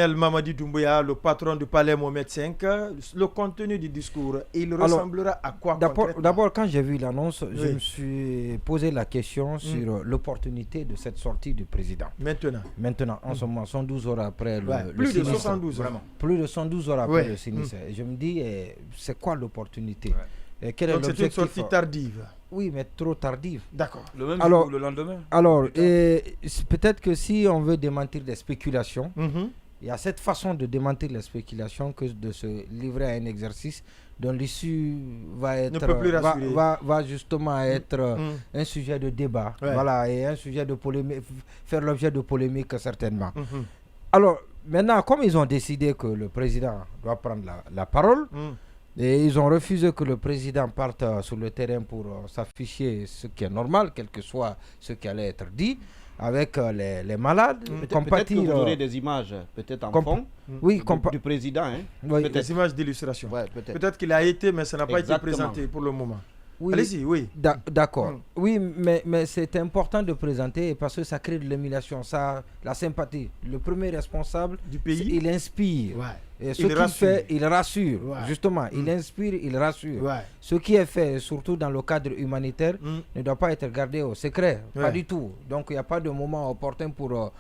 Mamadi Doumbouya, le patron du palais Mohamed V, le contenu du discours, il ressemblera à quoi concrètement? D'abord, quand j'ai vu l'annonce, je me suis posé la question sur l'opportunité de cette sortie du président. Maintenant, en ce moment, 112 heures après le plus sinistre. De 112, vraiment. Plus de 112 heures après le sinistre. Je me dis, c'est quoi l'opportunité? Donc c'est une sortie tardive. Oui, mais trop tardive. D'accord. Le même jour ou le lendemain? Alors, peut-être que si on veut démentir des spéculations, il y a cette façon de démentir les spéculations que de se livrer à un exercice dont l'issue va justement être un sujet de débat, voilà, et un sujet de polémique, faire l'objet de polémiques certainement. Alors, maintenant, comme ils ont décidé que le président doit prendre la parole, et ils ont refusé que le président parte sur le terrain pour s'afficher, ce qui est normal, quel que soit ce qui allait être dit, avec les malades. Peut-être que vous aurez des images, peut-être en fond, du président. Hein? Oui, des images d'illustration. Peut-être qu'il a été, mais ça n'a pas été présenté pour le moment. Oui, allez-y, oui. D'accord. Oui, mais c'est important de présenter parce que ça crée de l'émulation, la sympathie. Le premier responsable du pays, il inspire. Et ce qu'il fait, il rassure. Justement, il inspire, il rassure. Ce qui est fait, surtout dans le cadre humanitaire, ne doit pas être gardé au secret. Pas du tout. Donc, il n'y a pas de moment opportun pour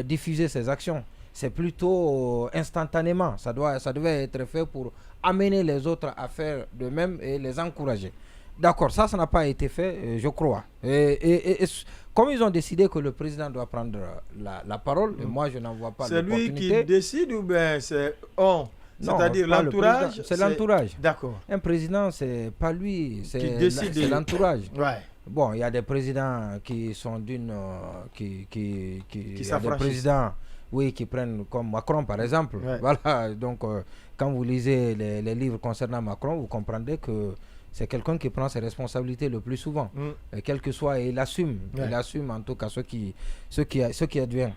diffuser ces actions. C'est plutôt instantanément. Ça devait être fait pour amener les autres à faire de même et les encourager. D'accord, ça n'a pas été fait, je crois. Et comme ils ont décidé que le président doit prendre la parole, et moi je n'en vois pas l'opportunité. C'est lui qui décide ou bien c'est on? C'est-à-dire l'entourage? C'est l'entourage. D'accord. Un président, c'est pas lui, c'est l'entourage. Bon, il y a des présidents qui sont d'une... qui y a des présidents qui prennent comme Macron par exemple. Voilà, donc quand vous lisez les livres concernant Macron, vous comprendrez que c'est quelqu'un qui prend ses responsabilités le plus souvent. Et quel que soit, il assume. Il assume en tout cas ce qui advient.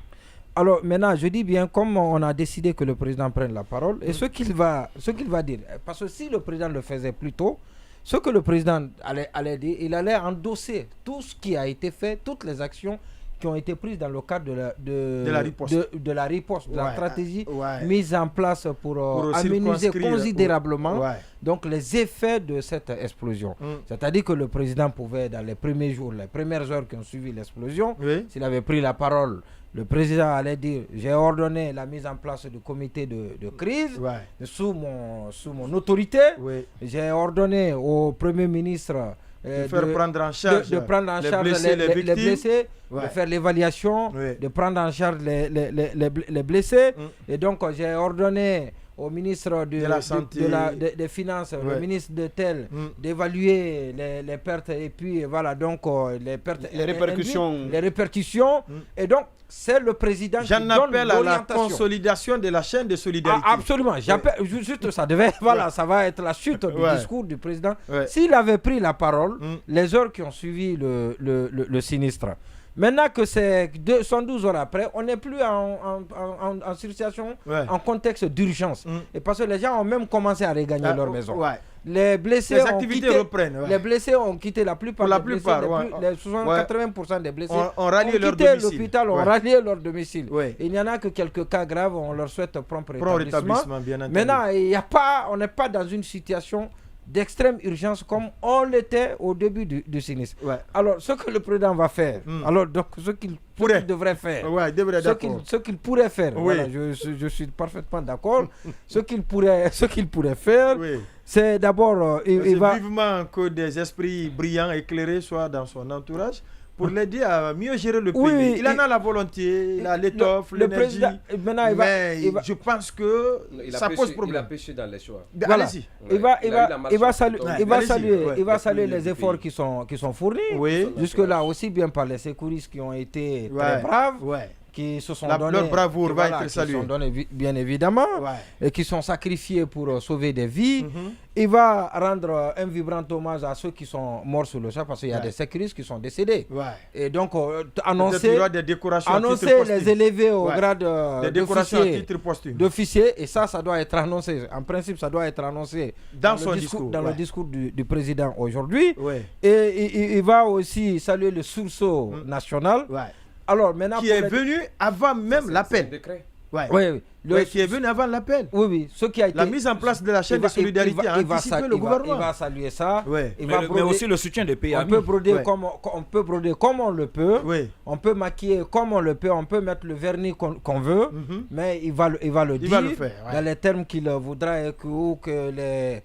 Alors maintenant, je dis bien, comme on a décidé que le président prenne la parole, et ce qu'il va dire, parce que si le président le faisait plus tôt, ce que le président allait dire, il allait endosser tout ce qui a été fait, toutes les actions qui ont été prises dans le cadre de la riposte, de la stratégie mise en place pour aménager considérablement donc les effets de cette explosion. C'est-à-dire que le président pouvait, dans les premiers jours, les premières heures qui ont suivi l'explosion, s'il avait pris la parole, le président allait dire: j'ai ordonné la mise en place du comité de crise sous mon autorité. J'ai ordonné au Premier ministre de prendre en charge, les blessés, de faire l'évaluation, de prendre en charge les blessés. Et donc, j'ai ordonné au ministre de la Santé, des Finances, le ministre de tel, d'évaluer les pertes et puis voilà, donc les pertes, les répercussions. Et donc, c'est le président qui donne l'orientation. J'en appelle à la consolidation de la chaîne de solidarité. Absolument. Juste, ça devait, ça va être la chute du discours du président. S'il avait pris la parole, les heures qui ont suivi le sinistre. Maintenant que c'est 112 heures après, on n'est plus en situation, en contexte d'urgence. Et parce que les gens ont même commencé à regagner leur maison. Les blessés les blessés ont quitté la plupart. Les 80% des blessés ont rallié leur quitté domicile. l'hôpital, ont rallié leur domicile. Il n'y en a que quelques cas graves, on leur souhaite prompt rétablissement. Maintenant, on n'est pas dans une situation d'extrême urgence comme on l'était au début du sinistre. Alors, ce que le président va faire, alors donc ce qu'il devrait faire, ce qu'il pourrait faire, voilà, je suis parfaitement d'accord. Ce qu'il pourrait faire, c'est d'abord, il va vivement que des esprits brillants, éclairés soient dans son entourage pour l'aider à mieux gérer le pays. Il en a la volonté, il a l'étoffe, l'énergie. Mais je pense que ça pose problème. Il a péché dans les choix. Allez-y. Il va saluer les efforts qui sont fournis. Jusque-là, aussi bien par les secouristes qui ont été très braves. Qui se sont donnés, leur bravoure va être saluée. Qui sont donnés, bien évidemment, et qui sont sacrifiés pour sauver des vies. Il va rendre un vibrant hommage à ceux qui sont morts sur le champ, parce qu'il y a des sécuristes qui sont décédés. Et donc, annoncer les élever au grade d'officier, et ça doit être annoncé. En principe, ça doit être annoncé dans le discours du président aujourd'hui. Et il va aussi saluer le sursaut national. Alors, maintenant, qui est venu avant même l'appel. qui est venu avant l'appel. Oui. Ce qui a été... La mise en place de la chaîne de solidarité a anticipé le gouvernement. Il va saluer ça. Mais aussi le soutien des pays amis. On peut broder comme on le peut. On peut maquiller comme on le peut. On peut mettre le vernis qu'on veut. Mais il va le dire dans les termes qu'il voudra et que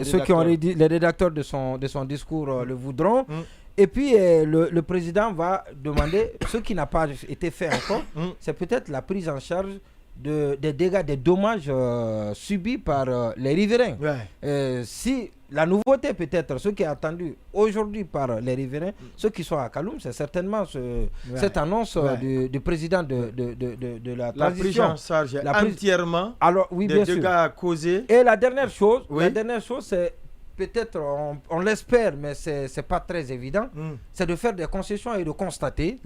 ceux qui ont les rédacteurs de son discours le voudront. Et puis le président va demander ce qui n'a pas été fait encore, c'est peut-être la prise en charge des dégâts, des dommages subis par les riverains. Si la nouveauté peut-être, ce qui est attendu aujourd'hui par les riverains, ceux qui sont à Kaloum, c'est certainement cette annonce du président de la transition. La prise en charge entièrement des dégâts causés. Et la dernière chose, c'est peut-être, on l'espère, mais ce n'est pas très évident, c'est de faire des concessions et de constater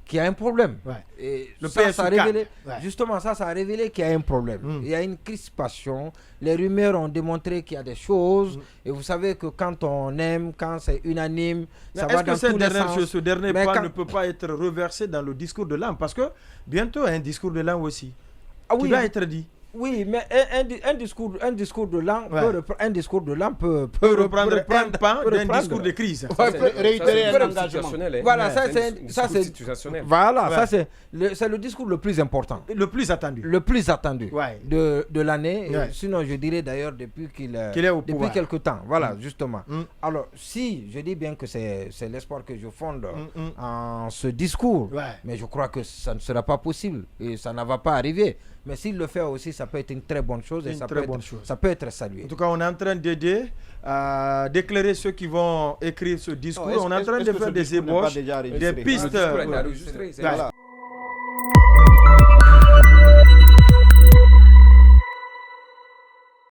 qu'il y a un problème. Et ça a révélé, justement, ça a révélé qu'il y a un problème. Il y a une crispation. Les rumeurs ont démontré qu'il y a des choses. Et vous savez que quand on aime, quand c'est unanime, ça va dans tous les sens. Ce dernier point ne peut pas être reversé dans le discours de l'an, parce que bientôt, un discours de l'an aussi qui va être dit. Oui, mais un discours de l'an peut reprendre un pan d'un discours de crise. Réitérer un engagement. Voilà, ça c'est le discours le plus important. Le plus attendu. Le plus attendu de l'année. Sinon, je dirais d'ailleurs depuis depuis quelque temps. Voilà, justement. Alors, si je dis bien que c'est l'espoir que je fonde en ce discours, mais je crois que ça ne sera pas possible et ça ne va pas arriver. Mais s'il le fait aussi, ça peut être une très bonne chose et ça peut être salué. En tout cas, on est en train d'aider à d'éclairer ceux qui vont écrire ce discours. On est en train de faire des ébauches, des pistes.